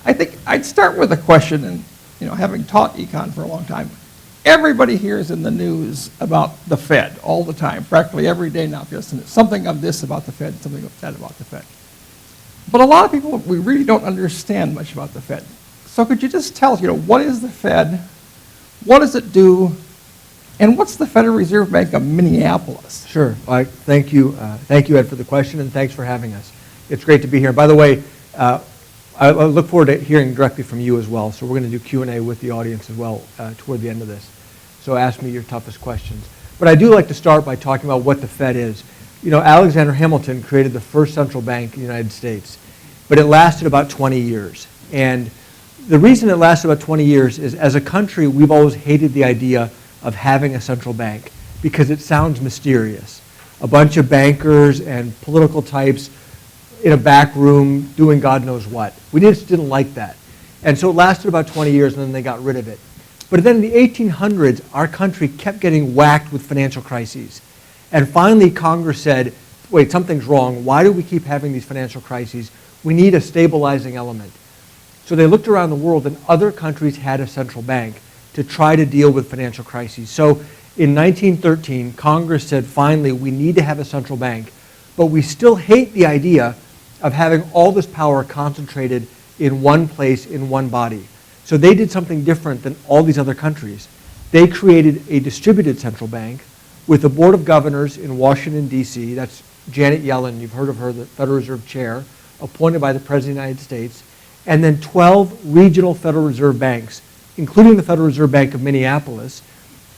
I think I'd start with a question, and having taught econ for a long time, everybody hears in the news about the Fed all the time, practically every day now. If you listen to something of this about the Fed, something of that about the Fed. But a lot of people, we really don't understand much about the Fed. So could you just tell us, what is the Fed? What does it do? And what's the Federal Reserve Bank of Minneapolis? Sure. Thank you, Ed, for the question, and thanks for having us. It's great to be here. By the way, I look forward to hearing directly from you as well. So we're going to do Q&A with the audience as well toward the end of this. So ask me your toughest questions. But I do like to start by talking about what the Fed is. Alexander Hamilton created the first central bank in the United States, but it lasted about 20 years. And the reason it lasted about 20 years is, as a country, we've always hated the idea of having a central bank because it sounds mysterious. A bunch of bankers and political types in a back room doing God knows what. We just didn't like that. And so it lasted about 20 years, and then they got rid of it. But then in the 1800s, our country kept getting whacked with financial crises. And finally, Congress said, wait, something's wrong. Why do we keep having these financial crises? We need a stabilizing element. So they looked around the world, and other countries had a central bank to try to deal with financial crises. So in 1913, Congress said, finally, we need to have a central bank, but we still hate the idea of having all this power concentrated in one place, in one body. So they did something different than all these other countries. They created a distributed central bank with a board of governors in Washington, D.C. That's Janet Yellen, you've heard of her, the Federal Reserve Chair, appointed by the President of the United States, and then 12 regional Federal Reserve banks, including the Federal Reserve Bank of Minneapolis,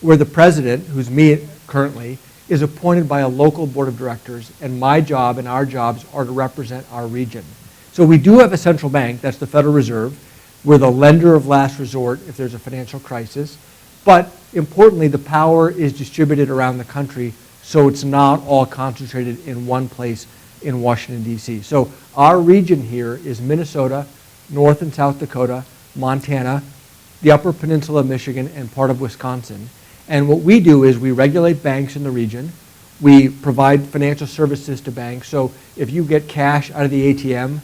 where the president, who's me currently, is appointed by a local board of directors, and my job and our jobs are to represent our region. So we do have a central bank, that's the Federal Reserve. We're the lender of last resort if there's a financial crisis. But importantly, the power is distributed around the country, so it's not all concentrated in one place in Washington, D.C. So our region here is Minnesota, North and South Dakota, Montana, the Upper Peninsula of Michigan, and part of Wisconsin. And what we do is we regulate banks in the region. We provide financial services to banks. So if you get cash out of the ATM,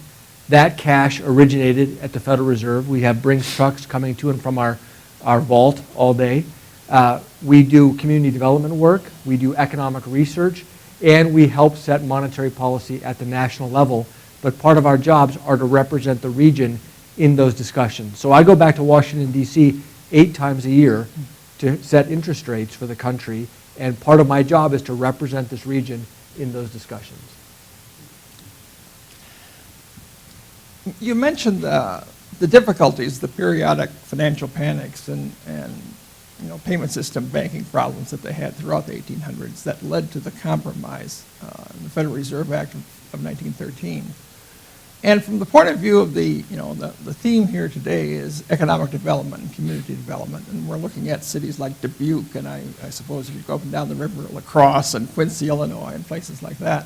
that cash originated at the Federal Reserve. We have Brinks trucks coming to and from our vault all day. We do community development work. We do economic research. And we help set monetary policy at the national level. But part of our jobs are to represent the region in those discussions. So I go back to Washington, D.C. 8 times a year to set interest rates for the country, and part of my job is to represent this region in those discussions. You mentioned the difficulties, the periodic financial panics and payment system banking problems that they had throughout the 1800s that led to the compromise, the Federal Reserve Act of 1913. And from the point of view of the theme here today is economic development and community development, and we're looking at cities like Dubuque, and I suppose if you go up and down the river, La Crosse and Quincy, Illinois, and places like that.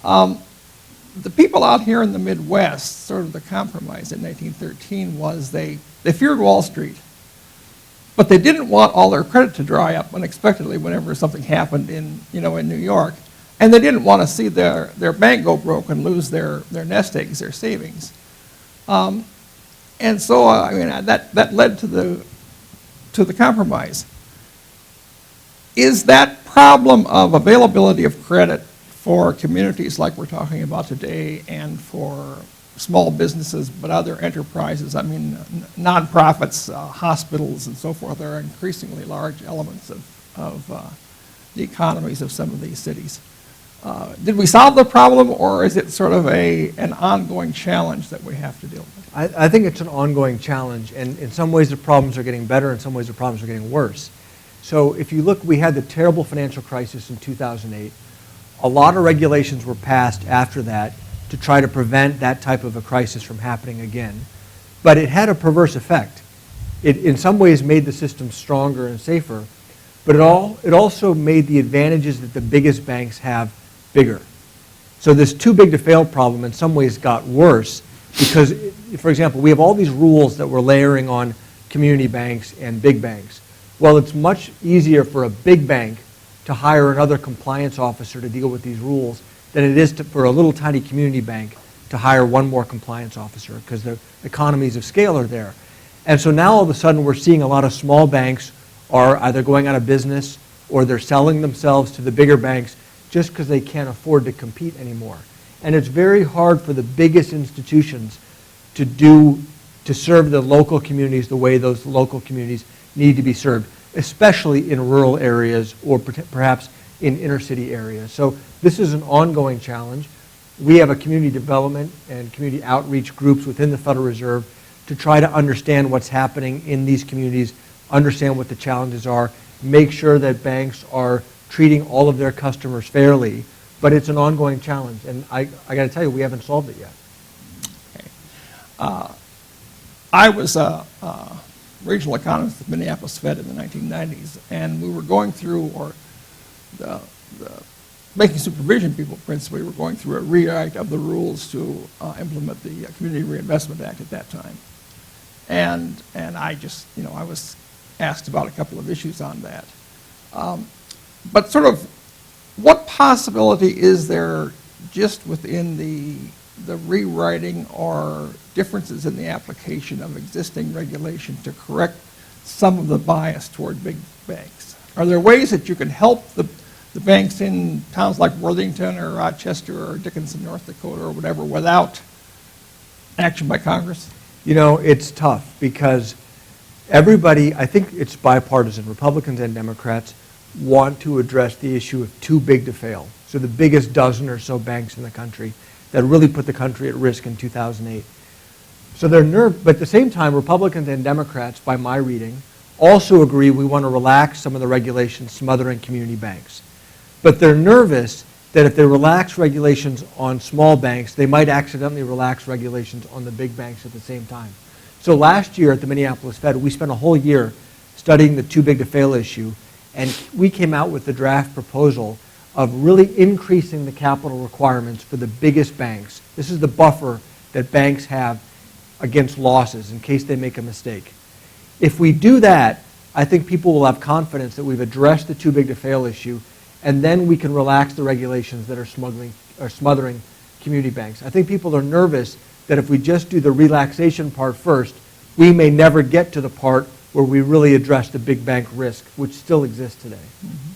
The people out here in the Midwest, sort of the compromise in 1913 was they feared Wall Street, but they didn't want all their credit to dry up unexpectedly whenever something happened in New York. And they didn't want to see their bank go broke and lose their nest eggs, their savings. And so, that led to the compromise. Is that problem of availability of credit for communities like we're talking about today and for small businesses but other enterprises, nonprofits, hospitals and so forth are increasingly large elements of the economies of some of these cities? Did we solve the problem, or is it sort of an ongoing challenge that we have to deal with? I think it's an ongoing challenge, and in some ways the problems are getting better, in some ways the problems are getting worse. So if you look, we had the terrible financial crisis in 2008. A lot of regulations were passed after that to try to prevent that type of a crisis from happening again. But it had a perverse effect. It in some ways made the system stronger and safer, but it also made the advantages that the biggest banks have bigger. So this too big to fail problem in some ways got worse because, for example, we have all these rules that we're layering on community banks and big banks. Well, it's much easier for a big bank to hire another compliance officer to deal with these rules than it is for a little tiny community bank to hire one more compliance officer because the economies of scale are there. And so now all of a sudden we're seeing a lot of small banks are either going out of business or they're selling themselves to the bigger banks just because they can't afford to compete anymore. And it's very hard for the biggest institutions to serve the local communities the way those local communities need to be served, especially in rural areas or perhaps in inner city areas. So this is an ongoing challenge. We have a community development and community outreach groups within the Federal Reserve to try to understand what's happening in these communities, understand what the challenges are, make sure that banks are treating all of their customers fairly. But it's an ongoing challenge, and I got to tell you, we haven't solved it yet. Okay. I was a regional economist at Minneapolis Fed in the 1990s, and we were going through, or the banking supervision people principally were going through a rewrite of the rules to implement the Community Reinvestment Act at that time. And I just, I was asked about a couple of issues on that. But sort of, what possibility is there just within the rewriting or differences in the application of existing regulation to correct some of the bias toward big banks? Are there ways that you can help the banks in towns like Worthington or Rochester or Dickinson, North Dakota or whatever without action by Congress? It's tough because everybody, I think it's bipartisan, Republicans and Democrats, want to address the issue of too big to fail. So the biggest dozen or so banks in the country that really put the country at risk in 2008. So they're nervous, but at the same time, Republicans and Democrats, by my reading, also agree we want to relax some of the regulations smothering community banks. But they're nervous that if they relax regulations on small banks, they might accidentally relax regulations on the big banks at the same time. So last year at the Minneapolis Fed, we spent a whole year studying the too big to fail issue, and we came out with the draft proposal of really increasing the capital requirements for the biggest banks. This is the buffer that banks have against losses in case they make a mistake. If we do that, I think people will have confidence that we've addressed the too big to fail issue, and then we can relax the regulations that are smothering community banks. I think people are nervous that if we just do the relaxation part first, we may never get to the part where we really address the big bank risk, which still exists today. Mm-hmm.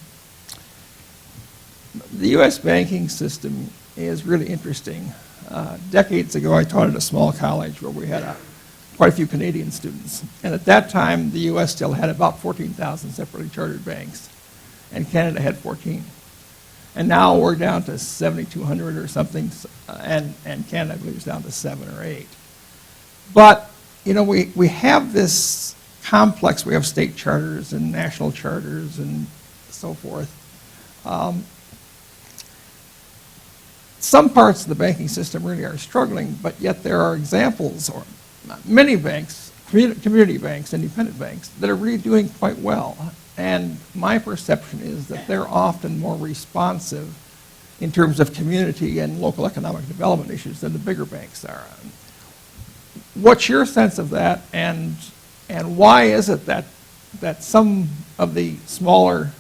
The U.S. banking system is really interesting. Decades ago, I taught at a small college where we had quite a few Canadian students. And at that time, the U.S. still had about 14,000 separately chartered banks, and Canada had 14. And now we're down to 7,200 or something, and Canada, I believe, is down to 7 or 8. But, we have this complex. We have state charters and national charters and so forth. Some parts of the banking system really are struggling, but yet there are examples, or many banks, community banks, independent banks, that are really doing quite well. And my perception is that they're often more responsive in terms of community and local economic development issues than the bigger banks are. What's your sense of that, and why is it that some of the smaller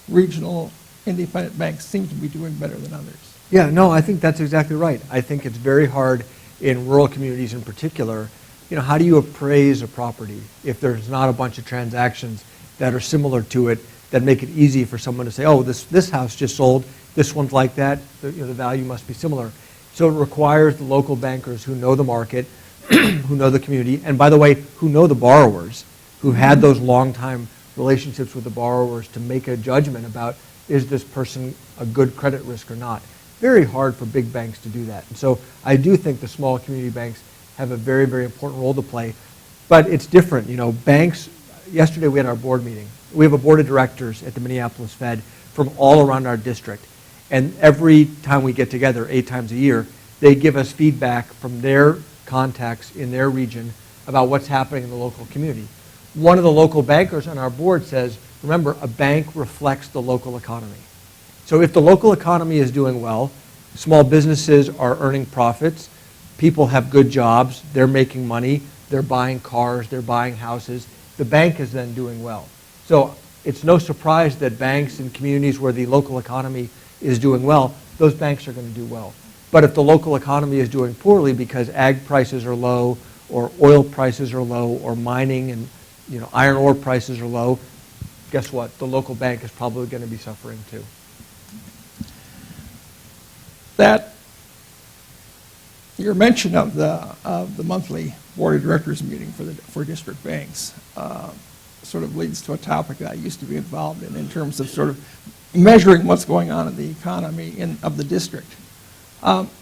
regional independent banks seem to be doing better than others? Yeah, no, I think that's exactly right. I think it's very hard in rural communities in particular. How do you appraise a property if there's not a bunch of transactions that are similar to it that make it easy for someone to say, oh, this house just sold, this one's like that, the value must be similar. So it requires the local bankers who know the market, who know the community, and by the way, who know the borrowers, who had those long-time relationships with the borrowers to make a judgment about, is this person a good credit risk or not? Very hard for big banks to do that. And so I do think the small community banks have a very, very important role to play. But it's different. Banks, yesterday we had our board meeting. We have a board of directors at the Minneapolis Fed from all around our district. And every time we get together, 8 times a year, they give us feedback from their contacts in their region about what's happening in the local community. One of the local bankers on our board says, remember, a bank reflects the local economy. So if the local economy is doing well, small businesses are earning profits, people have good jobs, they're making money, they're buying cars, they're buying houses, the bank is then doing well. So it's no surprise that banks in communities where the local economy is doing well, those banks are going to do well. But if the local economy is doing poorly because ag prices are low, or oil prices are low, or mining and iron ore prices are low, guess what? The local bank is probably going to be suffering too. That your mention of the monthly board of directors meeting for district banks sort of leads to a topic that I used to be involved in terms of sort of measuring what's going on in the economy of the district.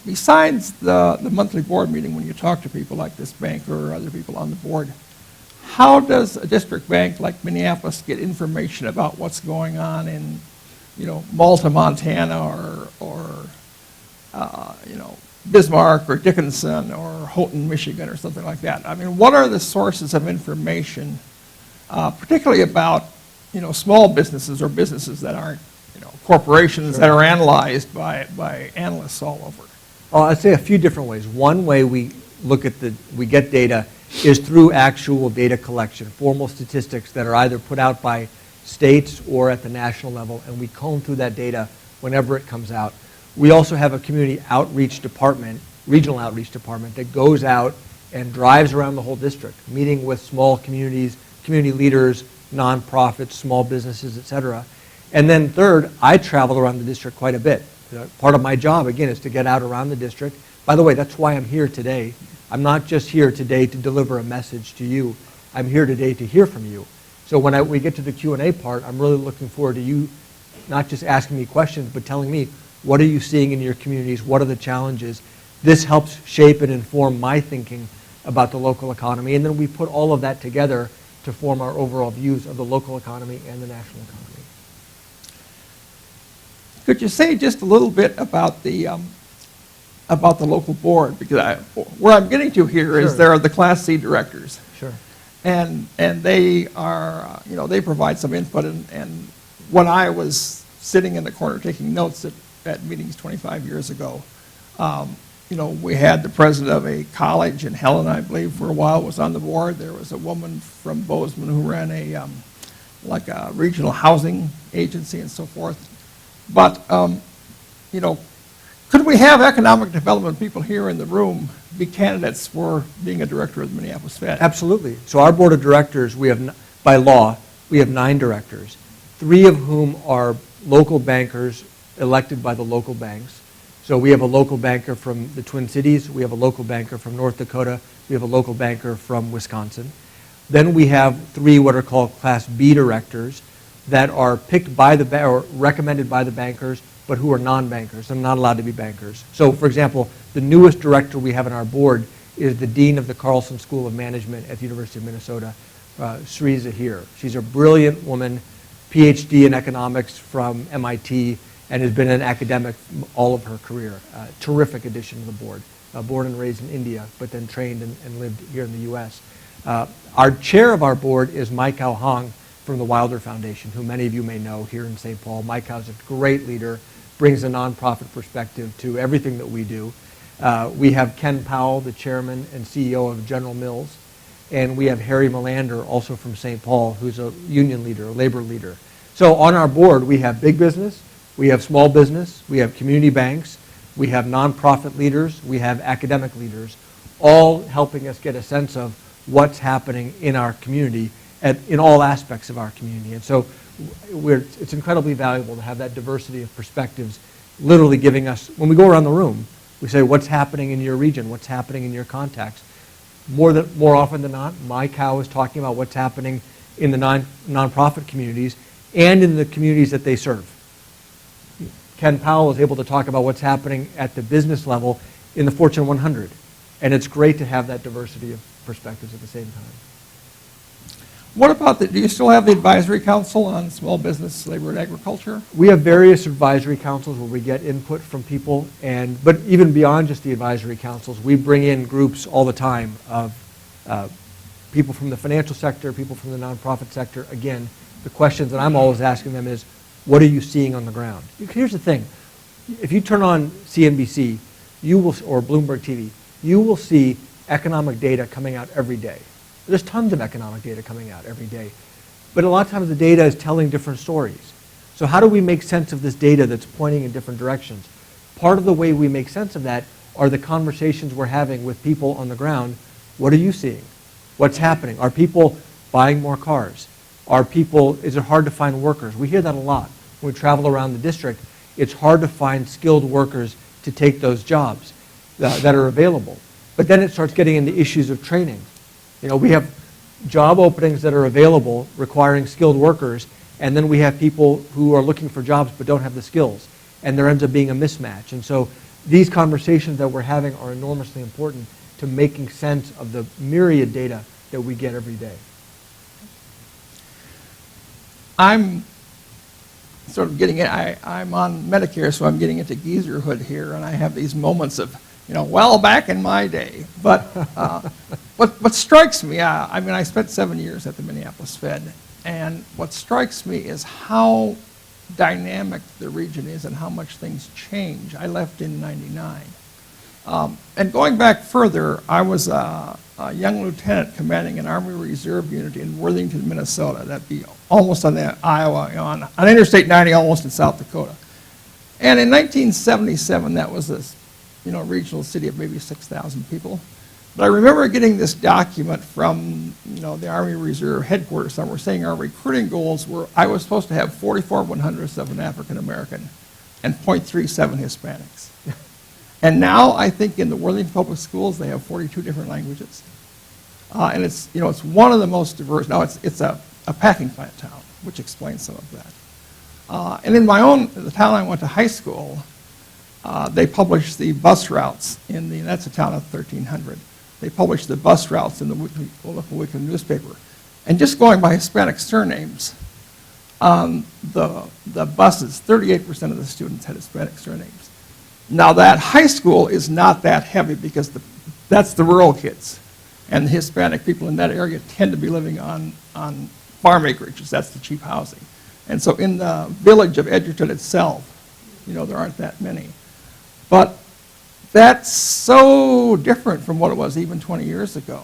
Besides the monthly board meeting, when you talk to people like this banker or other people on the board, how does a district bank like Minneapolis get information about what's going on in, Malta, Montana, or Bismarck or Dickinson or Houghton, Michigan, or something like that? I mean, what are the sources of information, particularly about, small businesses or businesses that aren't, corporations Sure. that are analyzed by analysts all over? I'd say a few different ways. One way we get data is through actual data collection, formal statistics that are either put out by states or at the national level, and we comb through that data whenever it comes out. We also have a community outreach department, regional outreach department, that goes out and drives around the whole district, meeting with small communities, community leaders, nonprofits, small businesses, et cetera. And then third, I travel around the district quite a bit. Part of my job, again, is to get out around the district. By the way, that's why I'm here today. I'm not just here today to deliver a message to you. I'm here today to hear from you. So when we get to the Q&A part, I'm really looking forward to you not just asking me questions, but telling me, what are you seeing in your communities? What are the challenges? This helps shape and inform my thinking about the local economy. And then we put all of that together to form our overall views of the local economy and the national economy. Could you say just a little bit about the local board? Because where I'm getting to here is Sure. there are the Class C directors, Sure. and they are they provide some input. And when I was sitting in the corner taking notes at meetings 25 years ago, we had the president of a college in Helen, I believe, for a while was on the board. There was a woman from Bozeman who ran a regional housing agency and so forth. But, could we have economic development people here in the room be candidates for being a director of the Minneapolis Fed? Absolutely. So our board of directors, by law, we have 9 directors, 3 of whom are local bankers elected by the local banks. So we have a local banker from the Twin Cities, we have a local banker from North Dakota, we have a local banker from Wisconsin. Then we have 3 what are called Class B directors that are picked by or recommended by the bankers, but who are non-bankers and not allowed to be bankers. So, for example, the newest director we have on our board is the dean of the Carlson School of Management at the University of Minnesota, Sri Zahir. She's a brilliant woman, PhD in economics from MIT, and has been an academic all of her career. Terrific addition to the board. Born and raised in India, but then trained and lived here in the U.S. Our chair of our board is Mai Kao Hong from the Wilder Foundation, who many of you may know here in St. Paul. Mai Kao is a great leader, brings a nonprofit perspective to everything that we do. We have Ken Powell, the chairman and CEO of General Mills, and we have Harry Melander, also from St. Paul, who's a union leader, a labor leader. So on our board, we have big business, we have small business, we have community banks, we have nonprofit leaders, we have academic leaders, all helping us get a sense of what's happening in our community, in all aspects of our community. And so it's incredibly valuable to have that diversity of perspectives literally giving us, when we go around the room, we say, what's happening in your region? What's happening in your context? More often than not, Mai Kao is talking about what's happening in the nonprofit communities and in the communities that they serve. Ken Powell is able to talk about what's happening at the business level in the Fortune 100. And it's great to have that diversity of perspectives at the same time. What about do you still have the advisory council on small business, labor, and agriculture? We have various advisory councils where we get input from people, but even beyond just the advisory councils, we bring in groups all the time of people from the financial sector, people from the nonprofit sector. Again, the questions that I'm always asking them is, what are you seeing on the ground? Here's the thing. If you turn on CNBC or Bloomberg TV, you will see economic data coming out every day. There's tons of economic data coming out every day. But a lot of times the data is telling different stories. So how do we make sense of this data that's pointing in different directions? part of the way we make sense of that are the conversations we're having with people on the ground. What are you seeing? What's happening? Are people buying more cars? Is it hard to find workers? We hear that a lot. When we travel around the district, it's hard to find skilled workers to take those jobs that are available. But then it starts getting into issues of training. We have job openings that are available requiring skilled workers, and then we have people who are looking for jobs but don't have the skills, and there ends up being a mismatch. And so these conversations that we're having are enormously important to making sense of the myriad data that we get every day. I'm sort of getting it. I'm on Medicare, so I'm getting into geezerhood here, and I have these moments of, well, back in my day. But what strikes me, I spent 7 years at the Minneapolis Fed, and what strikes me is how dynamic the region is and how much things change. I left in '99. And going back further, I was a young lieutenant commanding an Army Reserve unit in Worthington, Minnesota. That'd be almost on the Iowa, on Interstate 90, almost in South Dakota. And in 1977, that was a regional city of maybe 6,000 people. But I remember getting this document from the Army Reserve headquarters somewhere saying our recruiting goals were I was supposed to have 44/100ths of an African American and 0.37 Hispanics. And now I think in the Worthington Public Schools they have 42 different languages. And it's one of the most diverse. Now it's a packing plant town, which explains some of that. And in the town I went to high school, they published the bus routes that's a town of 1,300. They published the bus routes in the local weekly newspaper. And just going by Hispanic surnames, the buses, 38% of the students had Hispanic surnames. Now that high school is not that heavy because that's the rural kids. And the Hispanic people in that area tend to be living on farm acreages. That's the cheap housing. And so in the village of Edgerton itself, there aren't that many. But that's so different from what it was even 20 years ago.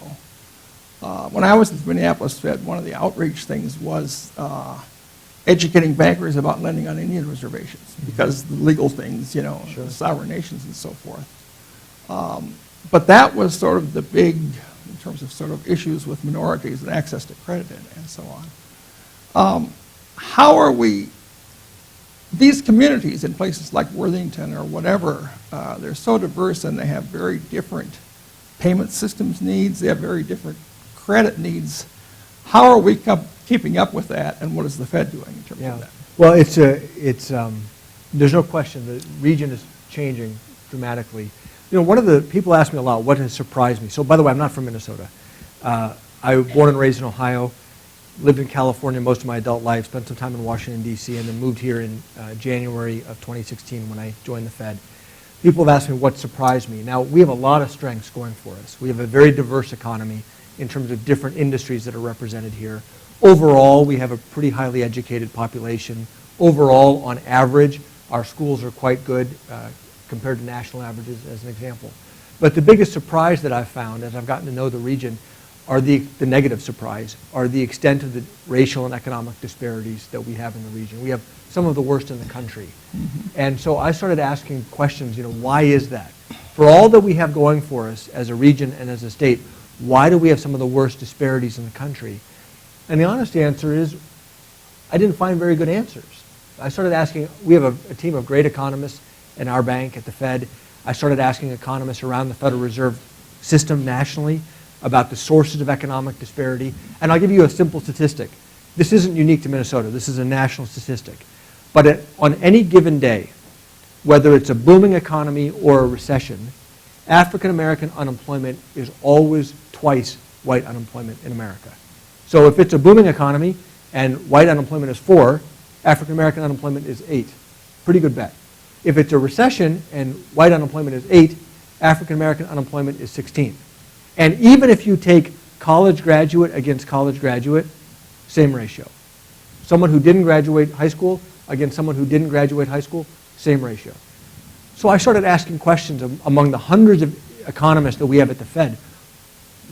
When I was at the Minneapolis Fed, one of the outreach things was educating bankers about lending on Indian reservations because the legal things, Sure. sovereign nations and so forth. But that was sort of the big, in terms of sort of issues with minorities and access to credit and so on. How are these communities in places like Worthington or whatever, they're so diverse and they have very different payment systems needs, they have very different credit needs. How are we keeping up with that, and what is the Fed doing in terms of that? Well, there's no question the region is changing dramatically. One of the people ask me a lot, what has surprised me? So, by the way, I'm not from Minnesota. I was born and raised in Ohio, lived in California most of my adult life, spent some time in Washington, D.C., and then moved here in January of 2016 when I joined the Fed. People have asked me what surprised me. Now, we have a lot of strengths going for us. We have a very diverse economy in terms of different industries that are represented here. Overall, we have a pretty highly educated population. Overall, on average, our schools are quite good compared to national averages, as an example. But the biggest surprise that I've found as I've gotten to know the region are the negative surprise, are the extent of the racial and economic disparities that we have in the region. We have some of the worst in the country. Mm-hmm. And so I started asking questions, why is that? For all that we have going for us as a region and as a state, why do we have some of the worst disparities in the country? And the honest answer is, I didn't find very good answers. I started asking, we have a team of great economists in our bank at the Fed. I started asking economists around the Federal Reserve System nationally about the sources of economic disparity. And I'll give you a simple statistic. This isn't unique to Minnesota. This is a national statistic. But on any given day, whether it's a booming economy or a recession, African American unemployment is always twice white unemployment in America. So if it's a booming economy and white unemployment is 4, African American unemployment is 8. Pretty good bet. If it's a recession and white unemployment is 8, African American unemployment is 16. And even if you take college graduate against college graduate, same ratio. Someone who didn't graduate high school against someone who didn't graduate high school, same ratio. So I started asking questions among the hundreds of economists that we have at the Fed.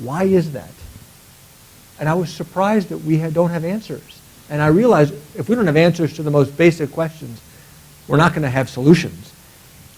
Why is that? And I was surprised that we don't have answers. And I realized if we don't have answers to the most basic questions, we're not going to have solutions.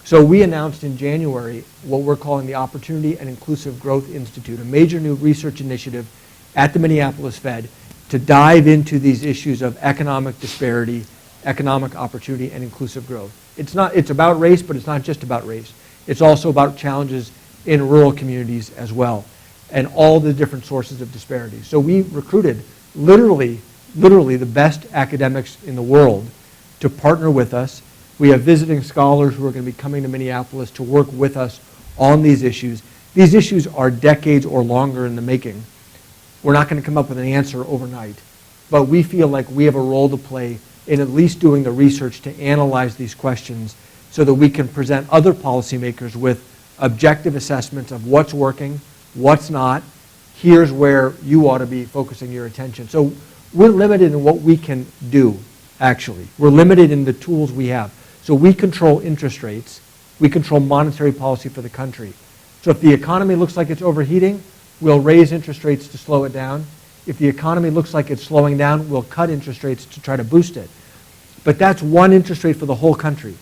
So we announced in January what we're calling the Opportunity and Inclusive Growth Institute, a major new research initiative at the Minneapolis Fed to dive into these issues of economic disparity, economic opportunity, and inclusive growth. It's about race, but it's not just about race. It's also about challenges in rural communities as well, and all the different sources of disparity. So we recruited literally the best academics in the world to partner with us. We have visiting scholars who are going to be coming to Minneapolis to work with us on these issues. These issues are decades or longer in the making. We're not going to come up with an answer overnight, but we feel like we have a role to play in at least doing the research to analyze these questions so that we can present other policymakers with objective assessments of what's working, what's not. Here's where you ought to be focusing your attention. So we're limited in what we can do, actually. We're limited in the tools we have. So we control interest rates. We control monetary policy for the country. So if the economy looks like it's overheating, we'll raise interest rates to slow it down. If the economy looks like it's slowing down, we'll cut interest rates to try to boost it. But that's one interest rate for the whole country.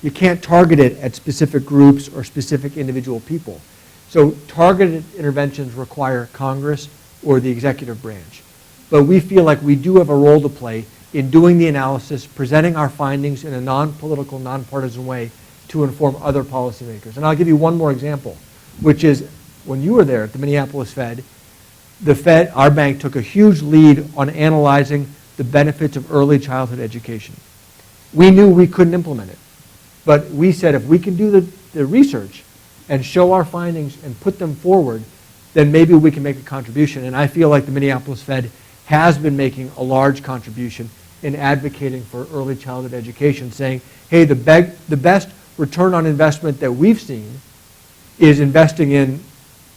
You can't target it at specific groups or specific individual people. So targeted interventions require Congress or the executive branch. But we feel like we do have a role to play in doing the analysis, presenting our findings in a non-political, non-partisan way to inform other policymakers. And I'll give you one more example, which is when you were there at the Minneapolis Fed, our bank took a huge lead on analyzing the benefits of early childhood education. We knew we couldn't implement it, but we said if we can do the research and show our findings and put them forward, then maybe we can make a contribution. And I feel like the Minneapolis Fed has been making a large contribution in advocating for early childhood education, saying, hey, the best return on investment that we've seen is investing in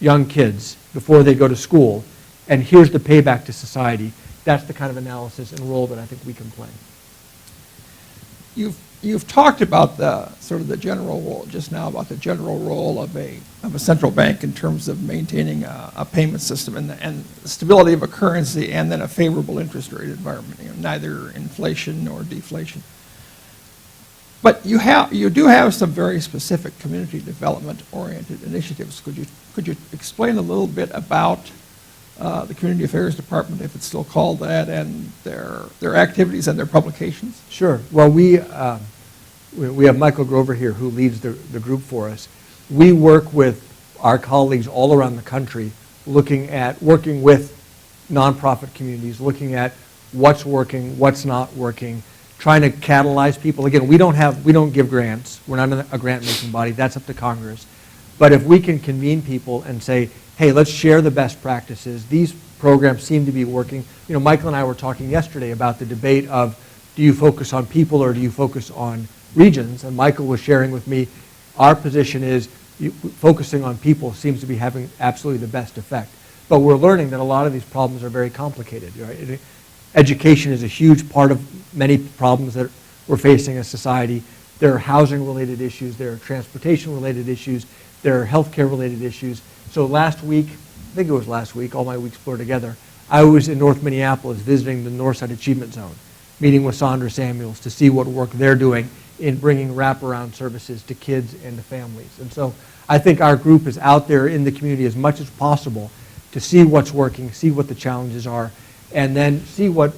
young kids before they go to school, and here's the payback to society. That's the kind of analysis and role that I think we can play. You've talked about the sort of the general role just now, about the general role of a central bank in terms of maintaining a payment system and the stability of a currency, and then a favorable interest rate environment, neither inflation nor deflation. But you do have some very specific community development oriented initiatives. Could you explain a little bit about the Community Affairs Department, if it's still called that, and their activities and their publications? Sure. Well, we have Michael Grover here who leads the group for us. We work with our colleagues all around the country working with nonprofit communities, looking at what's working, what's not working, trying to catalyze people. Again, we don't give grants. We're not a grant-making body. That's up to Congress. But if we can convene people and say, hey, let's share the best practices. These programs seem to be working. Michael and I were talking yesterday about the debate of, do you focus on people or do you focus on regions? And Michael was sharing with me, our position is focusing on people seems to be having absolutely the best effect. But we're learning that a lot of these problems are very complicated. Right? Education is a huge part of many problems that we're facing as society. There are housing-related issues. There are transportation-related issues. There are healthcare-related issues. So last week, I think it was last week, all my weeks blur together, I was in North Minneapolis visiting the Northside Achievement Zone, meeting with Sandra Samuels to see what work they're doing in bringing wraparound services to kids and to families. And so I think our group is out there in the community as much as possible to see what's working, see what the challenges are, and then see what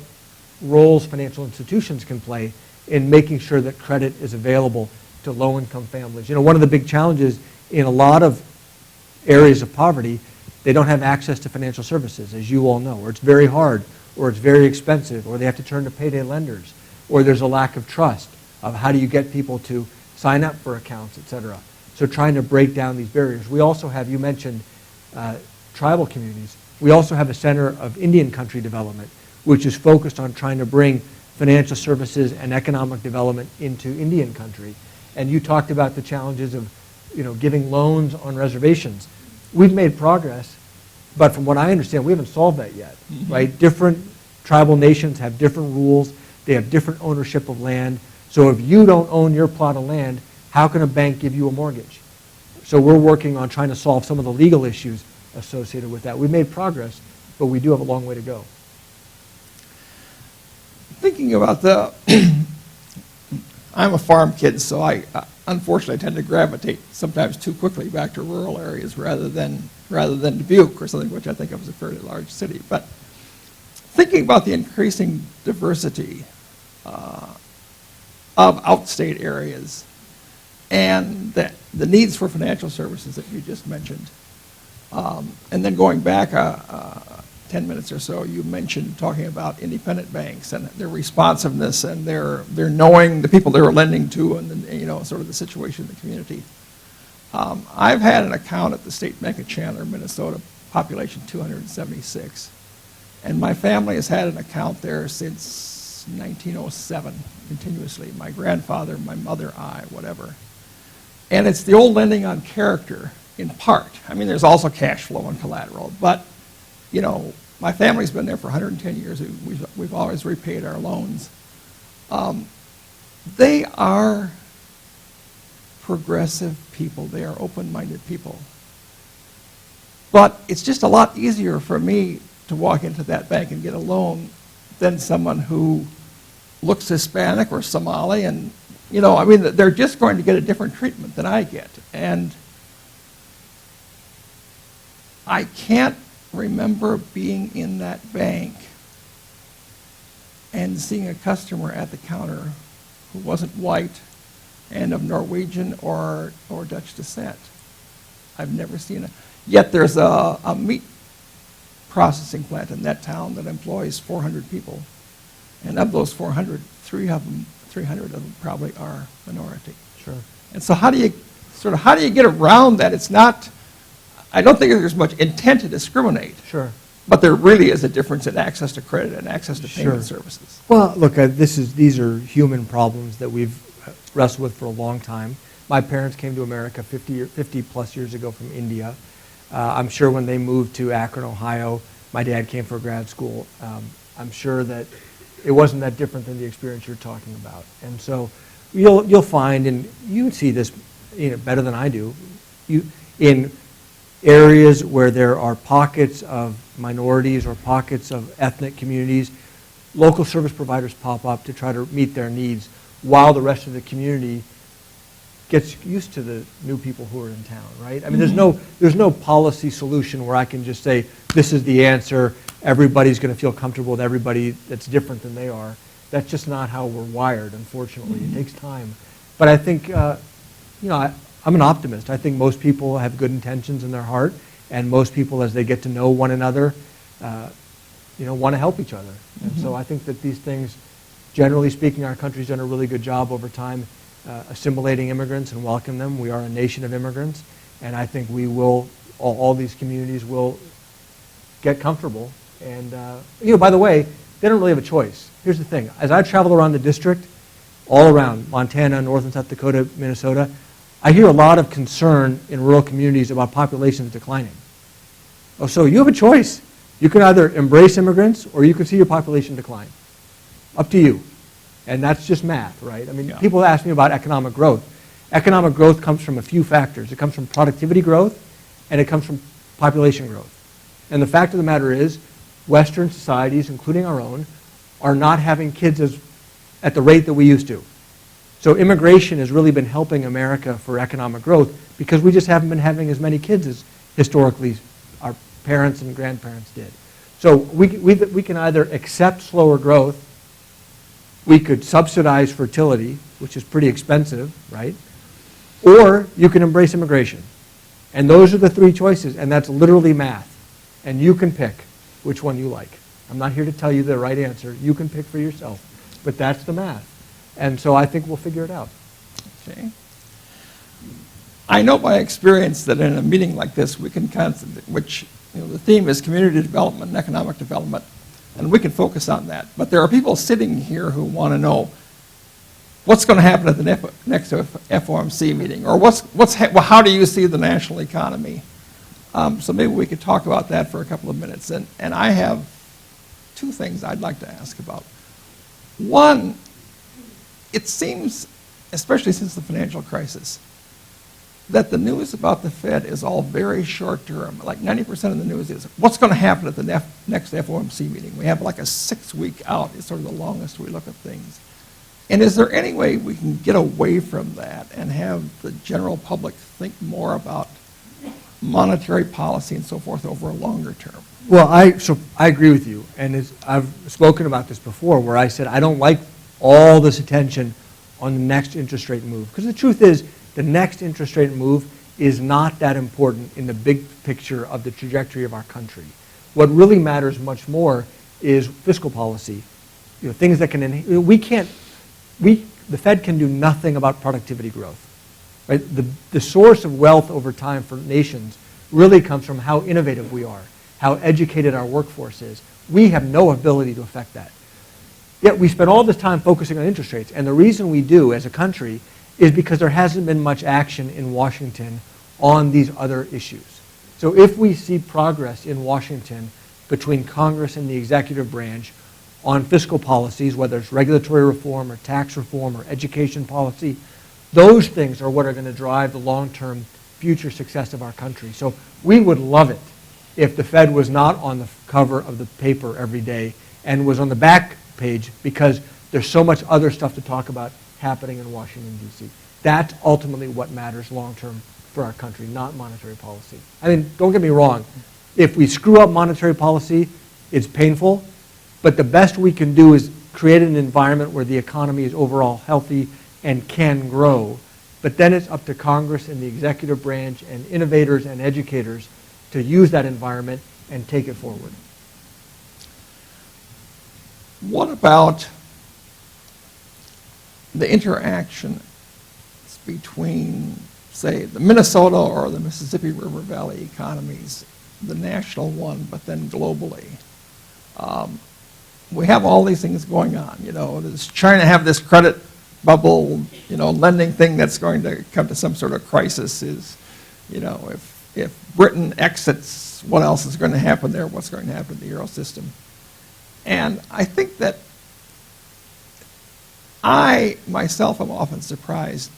roles financial institutions can play in making sure that credit is available to low-income families. One of the big challenges in a lot of areas of poverty, they don't have access to financial services, as you all know, or it's very hard, or it's very expensive, or they have to turn to payday lenders, or there's a lack of trust of how do you get people to sign up for accounts, et cetera. So trying to break down these barriers. We also have, you mentioned tribal communities. We also have a Center of Indian Country Development, which is focused on trying to bring financial services and economic development into Indian country. And you talked about the challenges of giving loans on reservations. We've made progress, but from what I understand, we haven't solved that yet, right? Different tribal nations have different rules. They have different ownership of land. So if you don't own your plot of land, how can a bank give you a mortgage? So we're working on trying to solve some of the legal issues associated with that. We've made progress, but we do have a long way to go. Thinking about I'm a farm kid, so unfortunately tend to gravitate sometimes too quickly back to rural areas rather than Dubuque or something, which I think of as a fairly large city. But thinking about the increasing diversity of outstate areas and the needs for financial services that you just mentioned, and then going back 10 minutes or so, you mentioned talking about independent banks and their responsiveness and their knowing the people they were lending to and sort of the situation in the community. I've had an account at the State Bank of Chandler, Minnesota, population 276, and my family has had an account there since 1907 continuously. My grandfather, my mother, I, whatever. And it's the old lending on character in part. I mean, there's also cash flow and collateral, but my family's been there for 110 years. We've always repaid our loans. They are progressive people. They are open-minded people. But it's just a lot easier for me to walk into that bank and get a loan than someone who looks Hispanic or Somali, and they're just going to get a different treatment than I get. And I can't remember being in that bank and seeing a customer at the counter who wasn't white and of Norwegian or Dutch descent. I've never seen it. Yet there's a meat processing plant in that town that employs 400 people. And of those 400, 300 of them probably are minority. Sure. And so how do you get around that? It's not, I don't think there's much intent to discriminate. Sure. But there really is a difference in access to credit and access to payment services. Well, look, these are human problems that we've wrestled with for a long time. My parents came to America 50 plus years ago from India. I'm sure when they moved to Akron, Ohio, my dad came for grad school. I'm sure that it wasn't that different than the experience you're talking about. And so you'll find, and you see this better than I do, in areas where there are pockets of minorities or pockets of ethnic communities, local service providers pop up to try to meet their needs while the rest of the community gets used to the new people who are in town, right? I mean, there's no policy solution where I can just say, this is the answer, everybody's going to feel comfortable with everybody that's different than they are. That's just not how we're wired, unfortunately. It takes time. But I think, I'm an optimist. I think most people have good intentions in their heart, and most people, as they get to know one another, want to help each other. And so I think that these things, generally speaking, our country's done a really good job over time assimilating immigrants and welcome them. We are a nation of immigrants, and I think we will, all these communities will get comfortable. And, by the way, they don't really have a choice. Here's the thing. As I travel around the district, all around Montana, North and South Dakota, Minnesota, I hear a lot of concern in rural communities about populations declining. Oh, so you have a choice. You can either embrace immigrants or you can see your population decline. Up to you. And that's just math, right? I mean, people ask me about economic growth. Economic growth comes from a few factors. It comes from productivity growth, and it comes from population growth. And the fact of the matter is, Western societies, including our own, are not having kids at the rate that we used to. So immigration has really been helping America for economic growth because we just haven't been having as many kids as historically our parents and grandparents did. So we can either accept slower growth, we could subsidize fertility, which is pretty expensive, right? Or you can embrace immigration. And those are the three choices, and that's literally math. And you can pick which one you like. I'm not here to tell you the right answer. You can pick for yourself. But that's the math. And so I think we'll figure it out. Okay. I know by experience that in a meeting like this, we can which the theme is community development and economic development, and we can focus on that. But there are people sitting here who want to know what's going to happen at the next FOMC meeting, or how do you see the national economy? So maybe we could talk about that for a couple of minutes. And I have two things I'd like to ask about. One, it seems, especially since the financial crisis, that the news about the Fed is all very short term. Like 90% of the news is what's going to happen at the next FOMC meeting. We have like a 6-week out. It's sort of the longest we look at things. And is there any way we can get away from that and have the general public think more about monetary policy and so forth over a longer term? Well, I agree with you, and I've spoken about this before, where I said I don't like all this attention on the next interest rate move, because the truth is the next interest rate move is not that important in the big picture of the trajectory of our country. What really matters much more is fiscal policy, things that can the Fed can do nothing about productivity growth. Right? The source of wealth over time for nations really comes from how innovative we are, how educated our workforce is. We have no ability to affect that. Yet we spend all this time focusing on interest rates, and the reason we do as a country is because there hasn't been much action in Washington on these other issues. So if we see progress in Washington between Congress and the executive branch on fiscal policies, whether it's regulatory reform or tax reform or education policy, those things are what are going to drive the long-term future success of our country. So we would love it if the Fed was not on the cover of the paper every day and was on the back page, because there's so much other stuff to talk about happening in Washington, D.C. That's ultimately what matters long-term for our country, not monetary policy. I mean, don't get me wrong. If we screw up monetary policy, it's painful, but the best we can do is create an environment where the economy is overall healthy and can grow. But then it's up to Congress and the executive branch and innovators and educators to use that environment and take it forward. What about the interaction between, say, the Minnesota or the Mississippi River Valley economies, the national one, but then globally? We have all these things going on. Does China have this credit bubble, lending thing that's going to come to some sort of crisis? If Britain exits, what else is going to happen there? What's going to happen to the Euro system? And I think that I, myself, am often surprised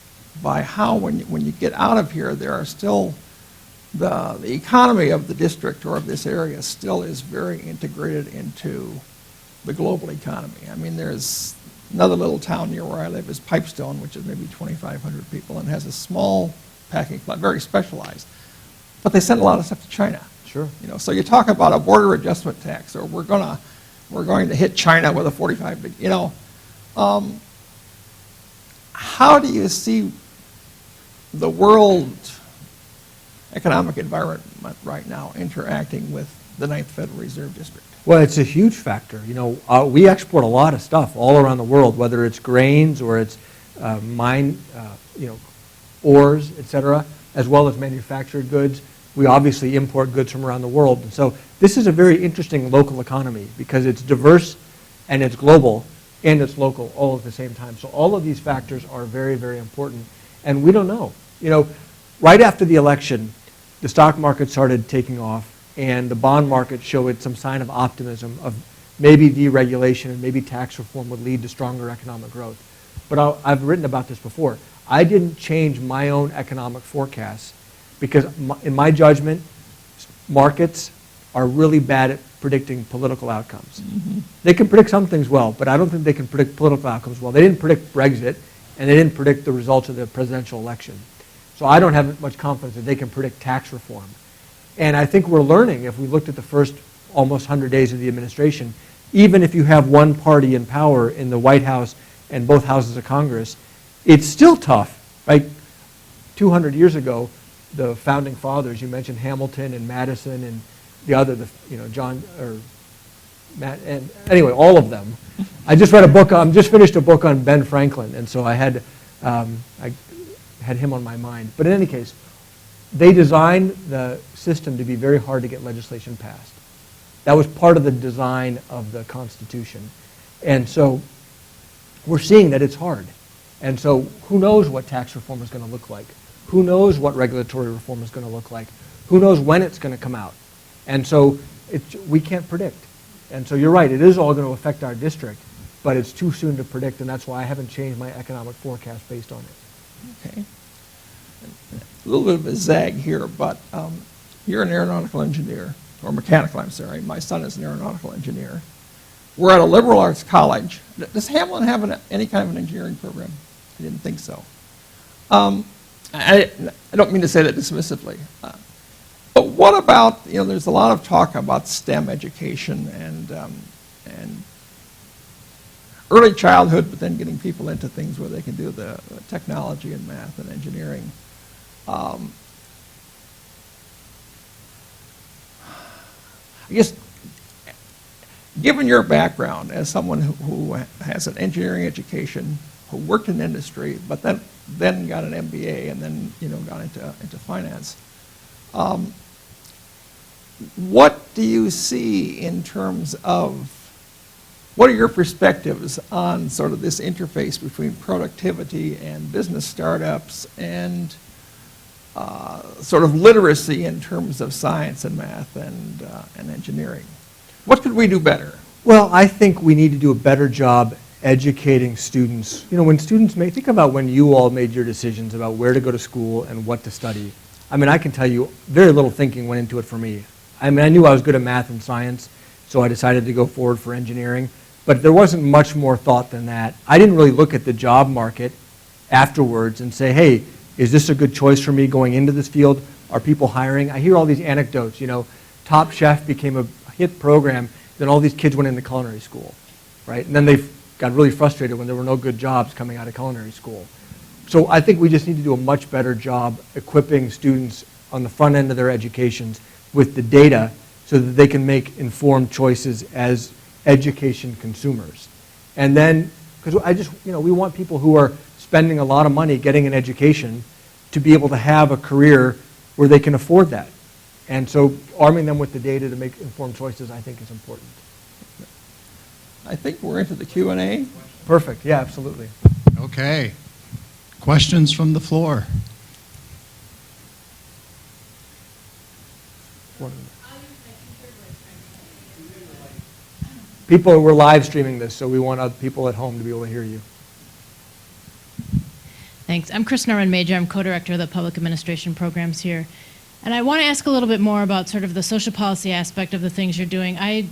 by how when you get out of here, there are still, the economy of the district or of this area still is very integrated into the global economy. I mean, there's another little town near where I live is Pipestone, which is maybe 2,500 people and has a small packing plant, very specialized. But they send a lot of stuff to China. Sure. So you talk about a border adjustment tax, or we're going to hit China with a 45 big, how do you see the world economic environment right now interacting with the Ninth Federal Reserve District? Well, it's a huge factor. We export a lot of stuff all around the world, whether it's grains or it's ores, et cetera, as well as manufactured goods. We obviously import goods from around the world. And so this is a very interesting local economy because it's diverse and it's global and it's local all at the same time. So all of these factors are very, very important. And we don't know. Right after the election, the stock market started taking off and the bond market showed some sign of optimism of maybe deregulation and maybe tax reform would lead to stronger economic growth. But I've written about this before. I didn't change my own economic forecasts because in my judgment, markets are really bad at predicting political outcomes. Mm-hmm. They can predict some things well, but I don't think they can predict political outcomes well. They didn't predict Brexit, and they didn't predict the results of the presidential election. So I don't have much confidence that they can predict tax reform. And I think we're learning, if we looked at the first almost 100 days of the administration, even if you have one party in power in the White House and both houses of Congress, it's still tough. Right? 200 years ago, the founding fathers, you mentioned Hamilton and Madison and the other, John or Matt, and anyway, all of them. I just read a book. Just finished a book on Ben Franklin, and so I had him on my mind. But in any case, they designed the system to be very hard to get legislation passed. That was part of the design of the Constitution, and so we're seeing that it's hard. And so who knows what tax reform is going to look like? Who knows what regulatory reform is going to look like? Who knows when it's going to come out? And so we can't predict. And so you're right, it is all going to affect our district, but it's too soon to predict, and that's why I haven't changed my economic forecast based on it. Okay. A little bit of a zag here, but you're an aeronautical engineer, or mechanical, I'm sorry. My son is an aeronautical engineer. we're at a liberal arts college. Does Hamlin have any kind of an engineering program? I didn't think so. I don't mean to say that dismissively. But what about, there's a lot of talk about STEM education and early childhood, but then getting people into things where they can do the technology and math and engineering. I guess, given your background as someone who has an engineering education, who worked in industry, but then got an MBA and then got into finance, what do you see in terms of, what are your perspectives on sort of this interface between productivity and business startups and sort of literacy in terms of science and math and engineering? What could we do better? Well, I think we need to do a better job educating students. When students think about when you all made your decisions about where to go to school and what to study. I mean, I can tell you very little thinking went into it for me. I mean, I knew I was good at math and science, so I decided to go forward for engineering. But there wasn't much more thought than that. I didn't really look at the job market afterwards and say, hey, is this a good choice for me going into this field? Are people hiring? I hear all these anecdotes, Top Chef became a hit program, then all these kids went into culinary school, right? And then they got really frustrated when there were no good jobs coming out of culinary school. So I think we just need to do a much better job equipping students on the front end of their educations with the data so that they can make informed choices as education consumers. And then, because we want people who are spending a lot of money getting an education to be able to have a career where they can afford that. And so arming them with the data to make informed choices, I think, is important. I think we're into the Q&A. Perfect. Yeah, absolutely. Okay. Questions from the floor? People, we're live streaming this, so we want other people at home to be able to hear you. Thanks. I'm Chris Norman-Major. I'm co-director of the public administration programs here. And I want to ask a little bit more about sort of the social policy aspect of the things you're doing. I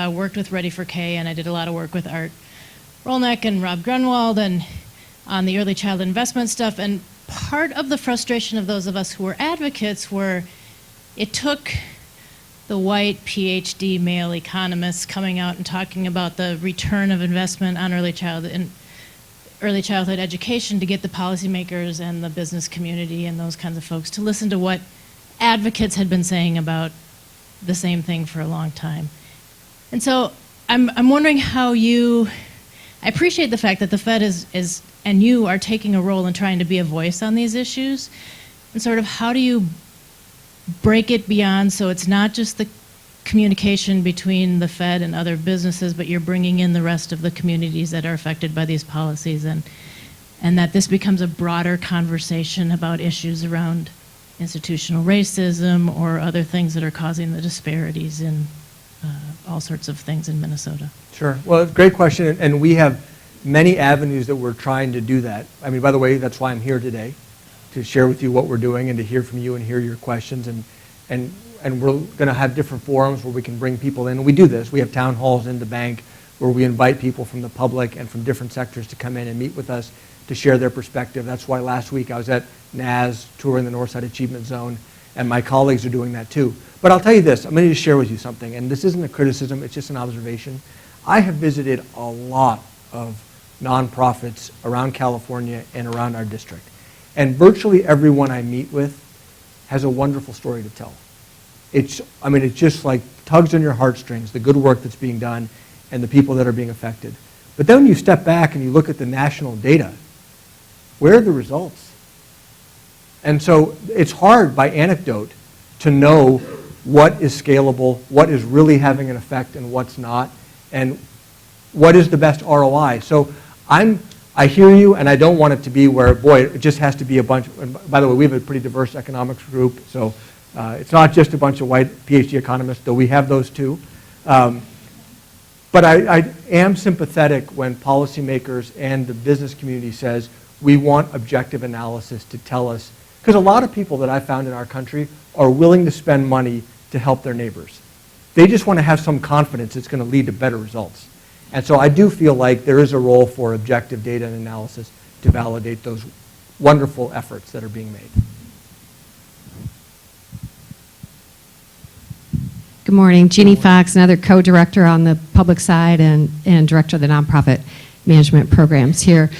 worked with Ready for K, and I did a lot of work with Art Rolnick and Rob Grunwald and on the early child investment stuff. And part of the frustration of those of us who were advocates were it took the white PhD male economists coming out and talking about the return of investment on early childhood education to get the policymakers and the business community and those kinds of folks to listen to what advocates had been saying about the same thing for a long time. And so I'm wondering how I appreciate the fact that the Fed is and you are taking a role in trying to be a voice on these issues, and sort of how do you break it beyond so it's not just the communication between the Fed and other businesses, but you're bringing in the rest of the communities that are affected by these policies, and that this becomes a broader conversation about issues around institutional racism or other things that are causing the disparities in all sorts of things in Minnesota. Sure. Well, great question, and we have many avenues that we're trying to do that. I mean, by the way, that's why I'm here today, to share with you what we're doing and to hear from you and hear your questions. And we're going to have different forums where we can bring people in. And we do this. We have town halls in the bank where we invite people from the public and from different sectors to come in and meet with us to share their perspective. That's why last week I was at NAS touring the Northside Achievement Zone, and my colleagues are doing that too. But I'll tell you this, I'm going to just share with you something, and this isn't a criticism, it's just an observation. I have visited a lot of nonprofits around California and around our district. And virtually everyone I meet with has a wonderful story to tell. It just like tugs on your heartstrings, the good work that's being done and the people that are being affected. But then when you step back and you look at the national data, where are the results? And so it's hard by anecdote to know what is scalable, what is really having an effect and what's not, and what is the best ROI. So I hear you, and I don't want it to be where, boy, it just has to be a bunch. And by the way, we have a pretty diverse economics group, so it's not just a bunch of white PhD economists, though we have those too. But I am sympathetic when policymakers and the business community says, we want objective analysis to tell us, because a lot of people that I found in our country are willing to spend money to help their neighbors. They just want to have some confidence it's going to lead to better results. And so I do feel like there is a role for objective data and analysis to validate those wonderful efforts that are being made. Good morning. Jeannie Fox, another co-director on the public side and director of the nonprofit management programs here.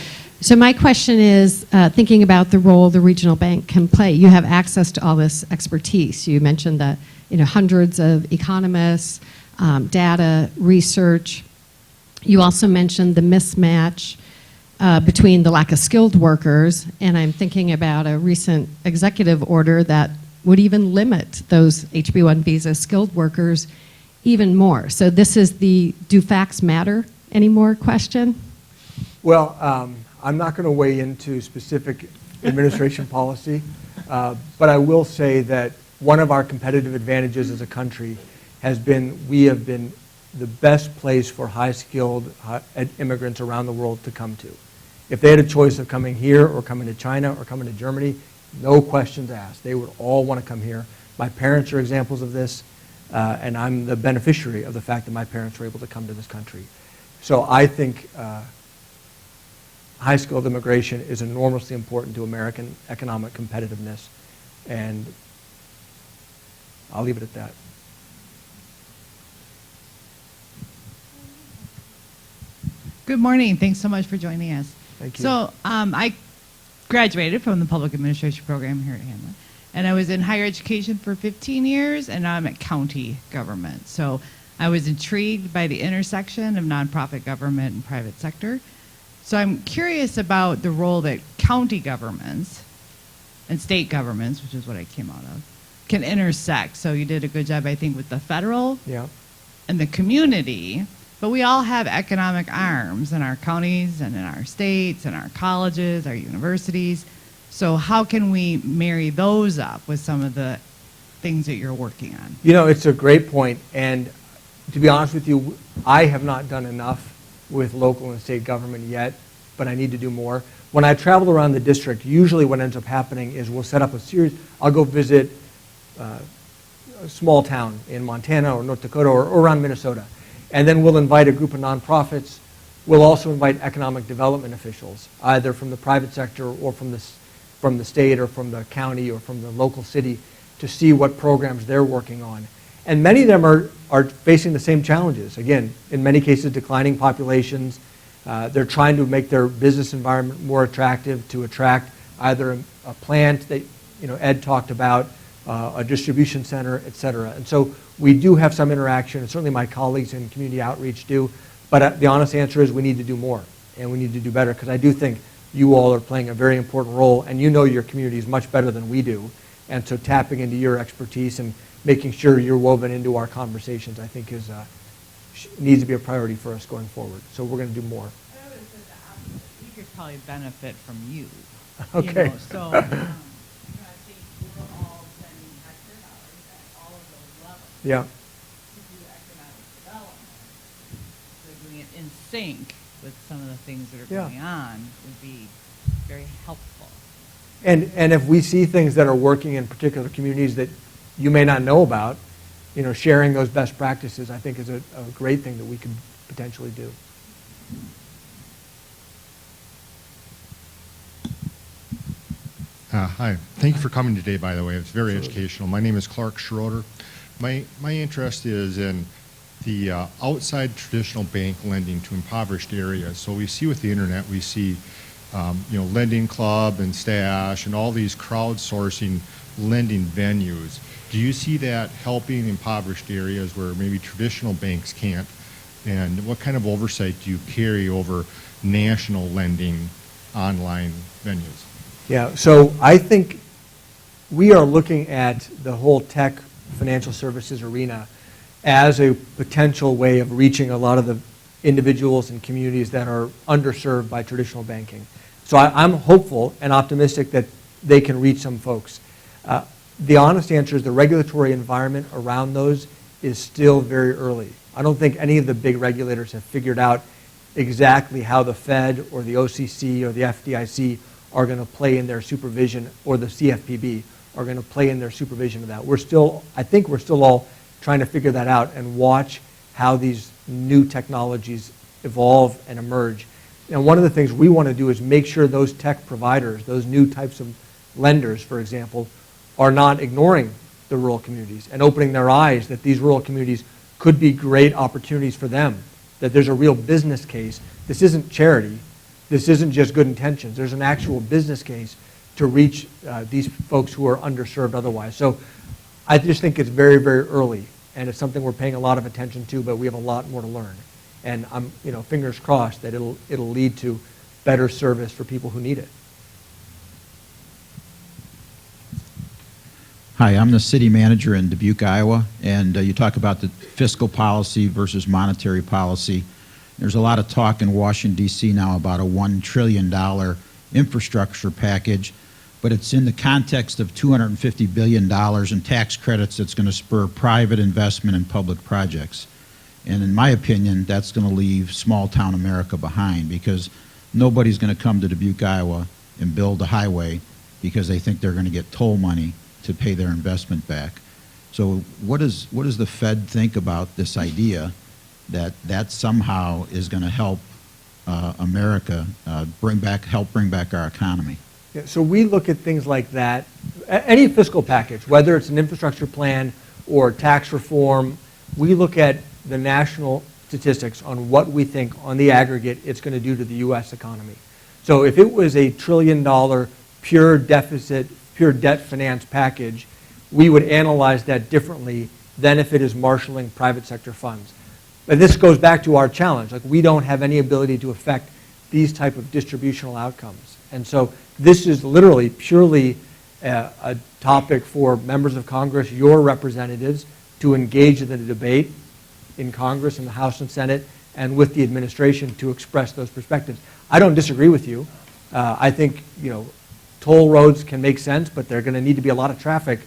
So my question is, thinking about the role the regional bank can play. You have access to all this expertise. You mentioned that hundreds of economists, data, research. You also mentioned the mismatch between the lack of skilled workers, and I'm thinking about a recent executive order that would even limit those HB1 visa skilled workers even more. So this is the do facts matter anymore question? Well, I'm not going to weigh into specific administration policy, but I will say that one of our competitive advantages as a country has been we have been the best place for high-skilled immigrants around the world to come to. If they had a choice of coming here or coming to China or coming to Germany, no questions asked. They would all want to come here. My parents are examples of this, and I'm the beneficiary of the fact that my parents were able to come to this country. So I think high-skilled immigration is enormously important to American economic competitiveness, and I'll leave it at that. Good morning. Thanks so much for joining us. Thank you. So I graduated from the public administration program here at Hamlin, and I was in higher education for 15 years, and now I'm at county government. So I was intrigued by the intersection of nonprofit government and private sector. So I'm curious about the role that county governments and state governments, which is what I came out of, can intersect. So you did a good job, I think, with the federal and the community. But we all have economic arms in our counties and in our states and our colleges, our universities. So how can we marry those up with some of the things that you're working on? It's a great point. And to be honest with you, I have not done enough with local and state government yet, but I need to do more. When I travel around the district, usually what ends up happening is we'll set up a series. I'll go visit a small town in Montana or North Dakota or around Minnesota. And then we'll invite a group of nonprofits. We'll also invite economic development officials, either from the private sector or from the state or from the county or from the local city, to see what programs they're working on. And many of them are facing the same challenges. Again, in many cases, declining populations. They're trying to make their business environment more attractive to attract either a plant that Ed talked about, a distribution center, et cetera. And so we do have some interaction, and certainly my colleagues in community outreach do, but the honest answer is we need to do more, and we need to do better, because I do think you all are playing a very important role, and you know your communities much better than we do, and so tapping into your expertise and making sure you're woven into our conversations, I think needs to be a priority for us going forward. So we're going to do more. I would have said the opposite. We could probably benefit from you. Okay. So I think we're all spending extra dollars at all of those levels Yeah. to do economic development. So doing it in sync with some of the things that are going on would be very helpful. And if we see things that are working in particular communities that you may not know about, sharing those best practices, I think, is a great thing that we could potentially do. Hi. Thank you for coming today, by the way. It's very educational. My name is Clark Schroeder. My interest is in the outside traditional bank lending to impoverished areas. So we see with the internet, we see Lending Club and Stash and all these crowdsourcing lending venues. Do you see that helping impoverished areas where maybe traditional banks can't? And what kind of oversight do you carry over national lending online venues? Yeah, so I think we are looking at the whole tech financial services arena as a potential way of reaching a lot of the individuals and communities that are underserved by traditional banking. So I'm hopeful and optimistic that they can reach some folks. The honest answer is the regulatory environment around those is still very early. I don't think any of the big regulators have figured out exactly how the Fed or the OCC or the FDIC are going to play in their supervision, or the CFPB are going to play in their supervision of that. I think we're still all trying to figure that out and watch how these new technologies evolve and emerge. And one of the things we want to do is make sure those tech providers, those new types of lenders, for example, are not ignoring the rural communities and opening their eyes that these rural communities could be great opportunities for them, that there's a real business case. This isn't charity. This isn't just good intentions. There's an actual business case to reach these folks who are underserved otherwise. So I just think it's very, very early, and it's something we're paying a lot of attention to, but we have a lot more to learn. And I'm, fingers crossed that it'll lead to better service for people who need it. Hi, I'm the city manager in Dubuque, Iowa, and you talk about the fiscal policy versus monetary policy. There's a lot of talk in Washington, D.C. now about a $1 trillion infrastructure package, but it's in the context of $250 billion in tax credits that's going to spur private investment in public projects. And in my opinion, that's going to leave small-town America behind, because nobody's going to come to Dubuque, Iowa and build a highway because they think they're going to get toll money to pay their investment back. So what does the Fed think about this idea that somehow is going to help America help bring back our economy? Yeah, so we look at things like that. Any fiscal package, whether it's an infrastructure plan or tax reform, we look at the national statistics on what we think on the aggregate it's going to do to the U.S. economy. So if it was a $1 trillion pure deficit, pure debt finance package, we would analyze that differently than if it is marshaling private sector funds. But this goes back to our challenge. Like, we don't have any ability to affect these type of distributional outcomes. And so this is literally purely a topic for members of Congress, your representatives, to engage in the debate in Congress, in the House and Senate, and with the administration to express those perspectives. I don't disagree with you. I think, toll roads can make sense, but they're going to need to be a lot of traffic,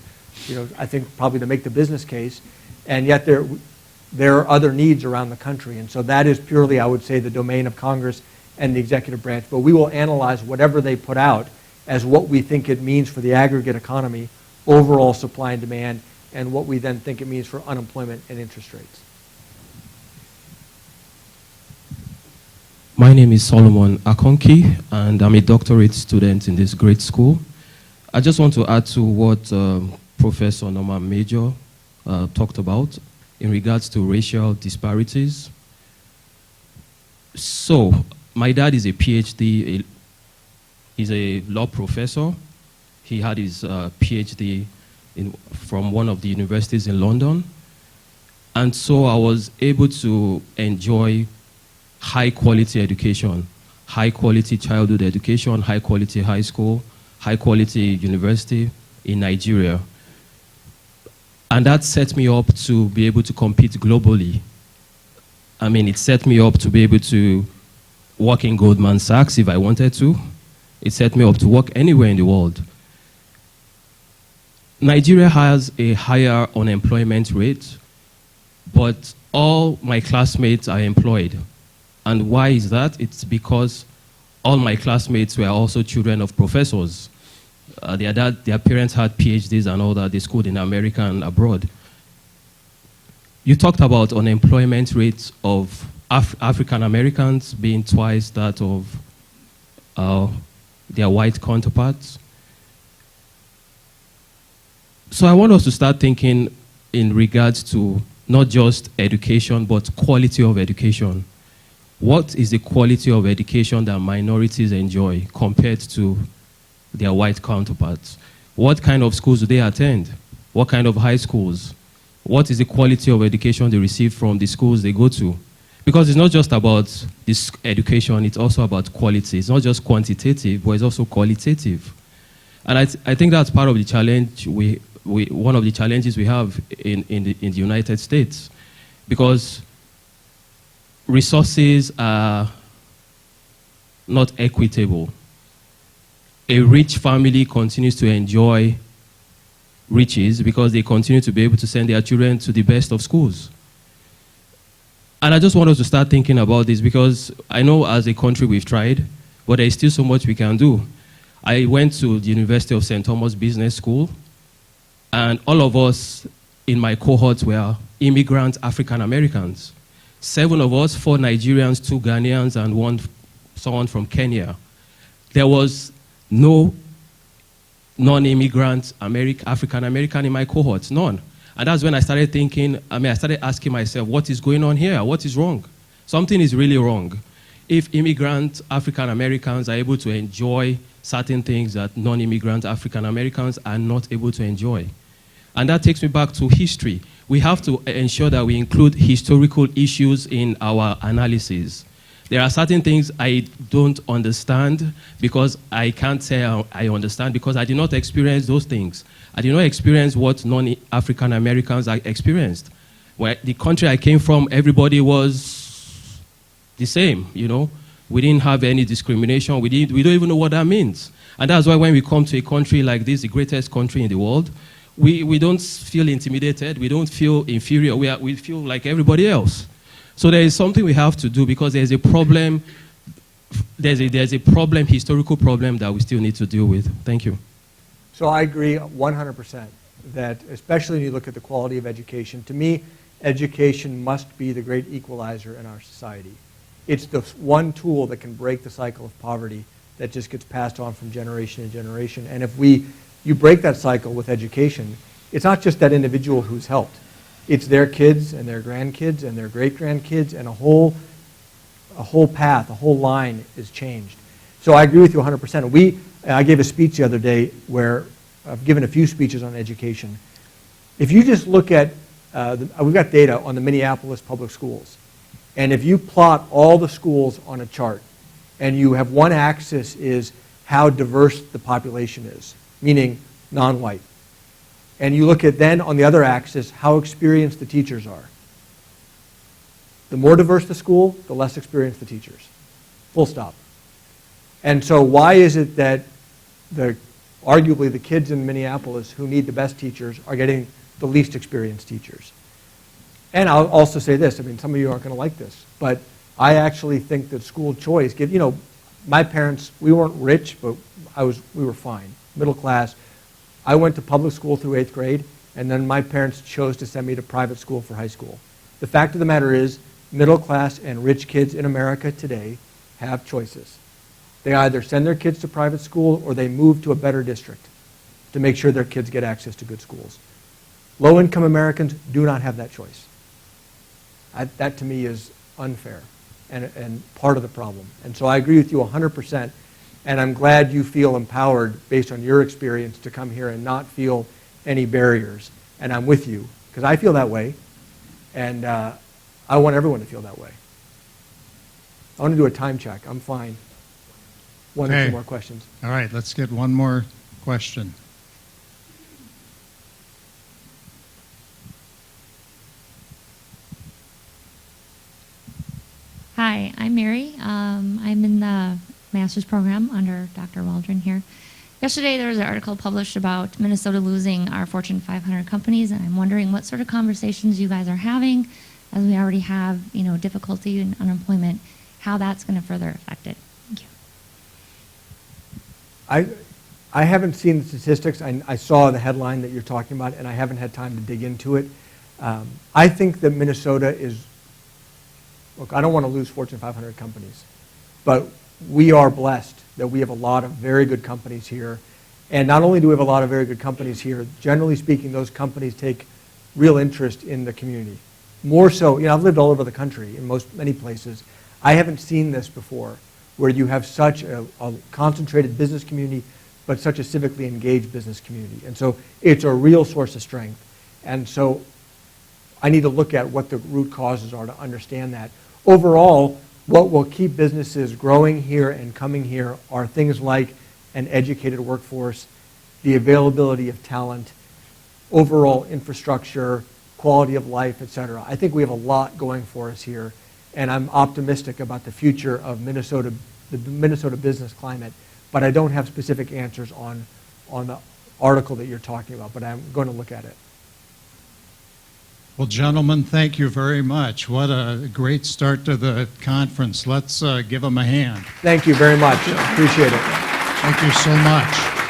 I think probably to make the business case. And yet there are other needs around the country. And so that is purely, I would say, the domain of Congress and the executive branch. But we will analyze whatever they put out as what we think it means for the aggregate economy, overall supply and demand, and what we then think it means for unemployment and interest rates. My name is Solomon Akonki, and I'm a doctorate student in this great school. I just want to add to what Professor Norman Major talked about in regards to racial disparities. So, my dad is a PhD, he's a law professor. He had his PhD from one of the universities in London. And so I was able to enjoy high quality education, high quality childhood education, high quality high school, high quality university in Nigeria. And that set me up to be able to compete globally. I mean, it set me up to be able to work in Goldman Sachs if I wanted to. It set me up to work anywhere in the world. Nigeria has a higher unemployment rate, but all my classmates are employed. And why is that? It's because all my classmates were also children of professors. Their parents had PhDs and all that. They schooled in America and abroad. You talked about unemployment rates of African Americans being twice that of their white counterparts. So I want us to start thinking in regards to not just education, but quality of education. What is the quality of education that minorities enjoy compared to their white counterparts? What kind of schools do they attend? What kind of high schools? What is the quality of education they receive from the schools they go to? Because it's not just about this education, it's also about quality. It's not just quantitative, but it's also qualitative. And I think that's part of the challenge one of the challenges we have in the United States, because resources are not equitable. A rich family continues to enjoy riches because they continue to be able to send their children to the best of schools. And I just want us to start thinking about this, because I know as a country we've tried, but there is still so much we can do. I went to the University of St. Thomas Business School, and all of us in my cohort were immigrant African Americans. 7 of us, 4 Nigerians, 2 Ghanaians, and someone from Kenya. There was no non-immigrant African American in my cohorts, none. And that's when I started thinking, I started asking myself, what is going on here? What is wrong? Something is really wrong. If immigrant African Americans are able to enjoy certain things that non-immigrant African Americans are not able to enjoy. And that takes me back to history. We have to ensure that we include historical issues in our analysis. There are certain things I don't understand because I can't say I understand because I did not experience those things. I did not experience what non-African Americans experienced. Where the country I came from, everybody was the same, you know. We didn't have any discrimination. We don't even know what that means. And that's why when we come to a country like this, the greatest country in the world, we don't feel intimidated. We don't feel inferior. We feel like everybody else. So there is something we have to do because there's a problem. There's a problem, historical problem that we still need to deal with. Thank you. So I agree 100% that, especially when you look at the quality of education, to me, education must be the great equalizer in our society. It's the one tool that can break the cycle of poverty that just gets passed on from generation to generation. And if you break that cycle with education, it's not just that individual who's helped. It's their kids and their grandkids and their great-grandkids, and a whole path, a whole line is changed. So I agree with you 100%. I gave a speech the other day where I've given a few speeches on education. If you just look at, we've got data on the Minneapolis public schools, and if you plot all the schools on a chart, and you have one axis is how diverse the population is, meaning non-white, and you look at then on the other axis how experienced the teachers are. The more diverse the school, the less experienced the teachers. Full stop. And so why is it that arguably the kids in Minneapolis who need the best teachers are getting the least experienced teachers? And I'll also say this, some of you aren't going to like this, but I actually think that school choice, my parents, we weren't rich, but we were fine, middle class. I went to public school through 8th grade, and then my parents chose to send me to private school for high school. The fact of the matter is, middle class and rich kids in America today have choices. They either send their kids to private school or they move to a better district to make sure their kids get access to good schools. Low-income Americans do not have that choice. That to me is unfair and part of the problem. And so I agree with you 100%, and I'm glad you feel empowered based on your experience to come here and not feel any barriers. And I'm with you, because I feel that way, and I want everyone to feel that way. I want to do a time check. I'm fine. One or two more questions. All right, let's get one more question. Hi, I'm Mary. I'm in the master's program under Dr. Waldron here. Yesterday there was an article published about Minnesota losing our Fortune 500 companies, and I'm wondering what sort of conversations you guys are having, as we already have, difficulty in unemployment, how that's going to further affect it. Thank you. I haven't seen the statistics. I saw the headline that you're talking about, and I haven't had time to dig into it. I think that Minnesota is, look, I don't want to lose Fortune 500 companies, but we are blessed that we have a lot of very good companies here. And not only do we have a lot of very good companies here, generally speaking, those companies take real interest in the community. More so, I've lived all over the country in many places. I haven't seen this before, where you have such a concentrated business community, but such a civically engaged business community. And so it's a real source of strength. And so I need to look at what the root causes are to understand that. Overall, what will keep businesses growing here and coming here are things like an educated workforce, the availability of talent, overall infrastructure, quality of life, et cetera. I think we have a lot going for us here, and I'm optimistic about the future of Minnesota, the Minnesota business climate, but I don't have specific answers on the article that you're talking about, but I'm going to look at it. Well, gentlemen, thank you very much. What a great start to the conference. Let's give them a hand. Thank you very much. Appreciate it. Thank you so much.